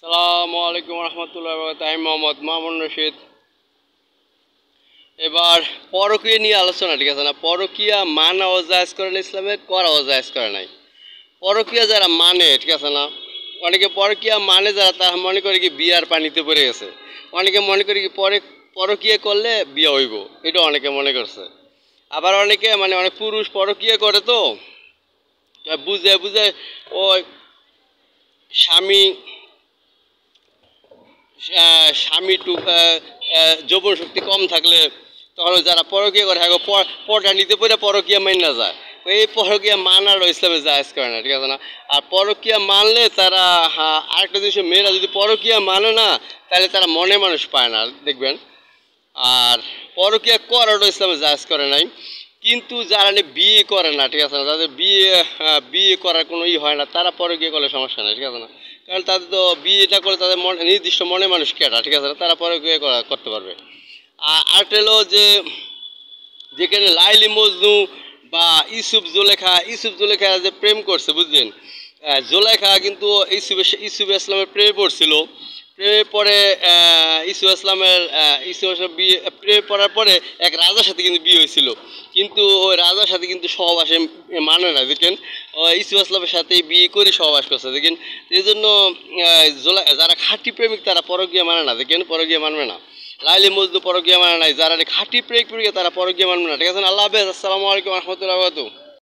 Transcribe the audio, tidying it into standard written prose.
আসসালামু আলাইকুম রহমতুল্লাহ বরকাতুহু। আমি মোহাম্মদ মামুন রশিদ। এবার পরকীয়া নিয়ে আলোচনা, ঠিক আছে না? পরকীয়া মানা ও জায়েজ করে না, ইসলামে করা ও জায়েজ করে নাই। পরকীয়া যারা মানে, ঠিক আছে না, অনেকে পরকীয়া মানে যারা, তারা মনে করে কি বিয়ার পানিতে পড়ে গেছে। অনেকে মনে করে কি পরকীয়া করলে বিয়ে হইব, এটা অনেকে মনে করছে। আবার অনেকে মানে অনেক পুরুষ পরকীয়া করে, তো বুঝে বুঝে ওই স্বামী স্বামী যৌবন শক্তি কম থাকলে তখন যারা পরকীয়া করে, হ্যাঁ, পরটা নিতে পড়ে পরকীয়া মাইনা যায়। এই পরকীয়া মানার ইসলামে জায়েজ করে না, ঠিক আছে না? আর পরকীয়া মানলে তারা, হ্যাঁ, আরেকটা জিনিস, মেয়েরা যদি পরকীয়া মানে না, তাহলে তারা মনে মানুষ পায় না, দেখবেন। আর পরকীয়া করাটা ইসলামে জায়েজ করে নাই। কিন্তু যারা বিয়ে করে না, ঠিক আছে না, তাদের বিয়ে করার কোনো হয় না, তারা পরকীয়া করলে সমস্যা নেই, ঠিক আছে না? কারণ তাদের তো বিয়েটা করে তাদের নির্দিষ্ট মনে মানুষ কেটা, ঠিক আছে না, তারা পরকীয়া করতে পারবে। আর আরেকটা হলো যে, যেখানে লাইলি মজনু বা ইসুফ জুলেখা যে প্রেম করছে, বুঝলেন? জুলেখা কিন্তু ইসুফ ইসলামের প্রেমে পড়ছিল। প্রেমে পরে ইসুফ বিয়ে, প্রেমে পড়ার পরে এক রাজার সাথে কিন্তু বিয়ে হয়েছিল। কিন্তু ওই রাজার সাথে কিন্তু সহবাসে মানে না, দেখেন। ইসুফ ইসলামের সাথে বিয়ে করে সহবাস করছে, দেখেন। এই জন্য যারা খাঁটি প্রেমিক তারা পরকীয়া মানে না, দেখেন, পরকীয়া মানবে না। লাইলি মজনু পরকীয়া মানে নাই, যারা খাঁটি প্রেমিক তারা পরকীয়া মানবে না, ঠিক আছে? আল্লাহ হাফেজ। আসসালামু আলাইকুম রহমতুল্লাহ।